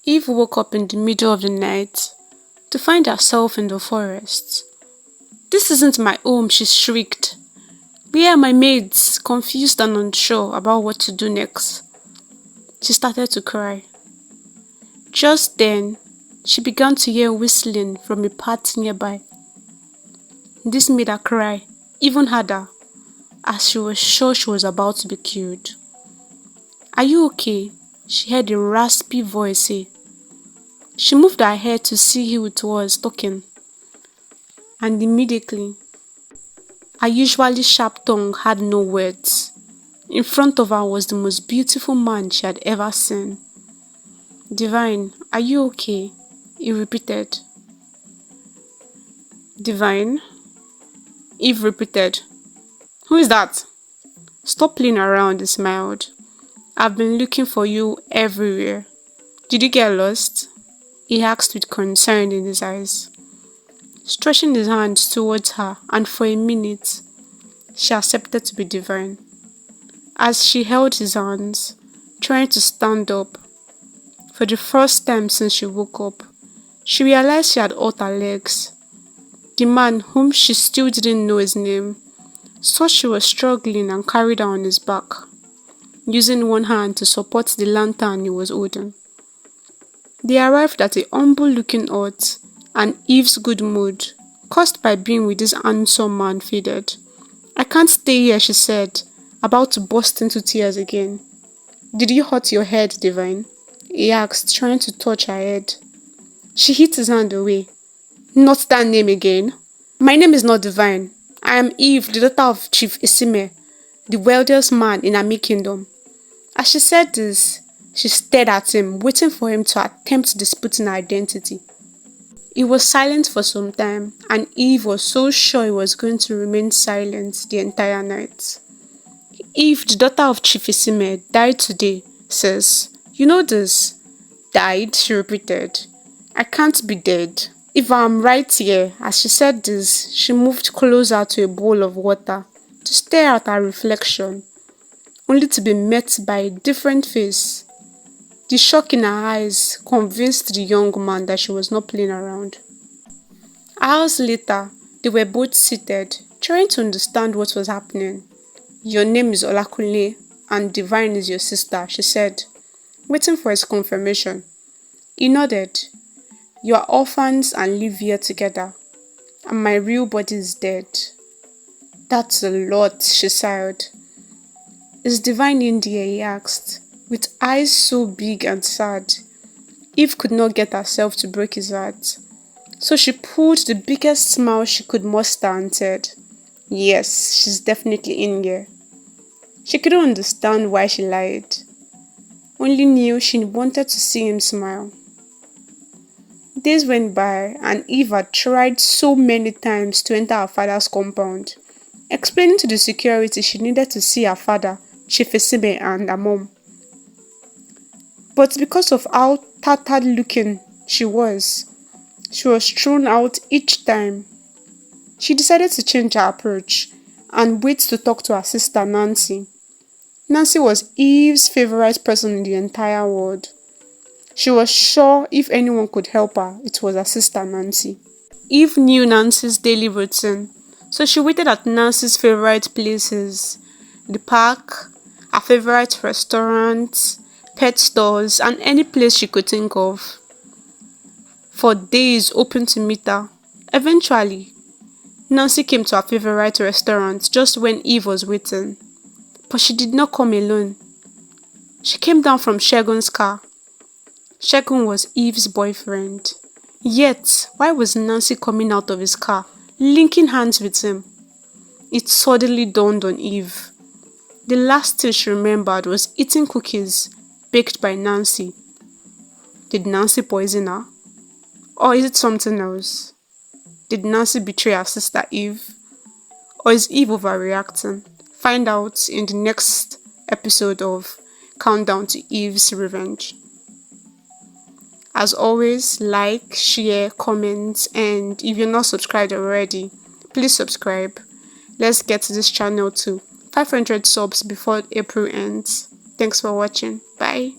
Eve woke up in the middle of the night to find herself in the forest. "This isn't my home," she shrieked. "Where are my maids?" Confused and unsure about what to do next. She started to cry. Just then, she began to hear whistling from a path nearby. This made her cry even harder, as she was sure she was about to be killed. "Are you okay?" she heard a raspy voice say. She moved her head to see who it was talking, and immediately, her usually sharp tongue had no words. In front of her was the most beautiful man she had ever seen. "Divine, are you okay?" he repeated. "Divine?" Eve repeated. "Who is that?" "Stop playing around," he smiled. "I've been looking for you everywhere." "Did you get lost?" he asked with concern in his eyes, stretching his hands towards her, and for a minute, she accepted to be Divine. As she held his hands, trying to stand up, for the first time since she woke up, she realized she had hurt her legs. The man, whom she still didn't know his name, saw she was struggling and carried her on his back, using one hand to support the lantern he was holding. They arrived at a humble-looking hut, and Eve's good mood, caused by being with this handsome man, faded. "I can't stay here," she said, about to burst into tears again. "Did you hurt your head, Divine?" he asked, trying to touch her head. She hit his hand away. "Not that name again. My name is not Divine. I am Eve, the daughter of Chief Isime, the wealthiest man in Ami Kingdom." As she said this, she stared at him, waiting for him to attempt disputing her identity. He was silent for some time, and Eve was so sure he was going to remain silent the entire night. "Eve, the daughter of Chief Isime, died today, sis. You know this?" "Died?" she repeated. "I can't be dead. If I'm right here." As she said this, she moved closer to a bowl of water to stare at her reflection, only to be met by a different face. The shock in her eyes convinced the young man that she was not playing around. Hours later, they were both seated, trying to understand what was happening. "Your name is Olakunle, and Divine is your sister," she said, waiting for his confirmation. He nodded. "You are orphans and live here together, and my real body is dead." "That's a lot," she sighed. "Is Divine in there?" he asked, with eyes so big and sad. Eve could not get herself to break his heart, so she pulled the biggest smile she could muster and said, "Yes, she's definitely in here." She couldn't understand why she lied, only knew she wanted to see him smile. Days went by, and Eve had tried so many times to enter her father's compound, explaining to the security she needed to see her father, Chief Isime, and her mom. But because of how tattered looking she was thrown out each time. She decided to change her approach and wait to talk to her sister Nancy. Nancy was Eve's favorite person in the entire world. She was sure if anyone could help her, it was her sister Nancy. Eve knew Nancy's daily routine, so she waited at Nancy's favorite places: the park, her favorite restaurants, pet stores, and any place she could think of, for days hoping to meet her. Eventually, Nancy came to her favorite restaurant just when Eve was waiting. But she did not come alone. She came down from Shegun's car. Shegun was Eve's boyfriend. Yet, why was Nancy coming out of his car, linking hands with him? It suddenly dawned on Eve. The last thing she remembered was eating cookies baked by Nancy. Did Nancy poison her? Or is it something else? Did Nancy betray her sister Eve? Or is Eve overreacting? Find out in the next episode of Countdown to Eve's Revenge. As always, like, share, comment, and if you're not subscribed already, please subscribe. Let's get this channel to 500 subs before April ends. Thanks for watching. Bye.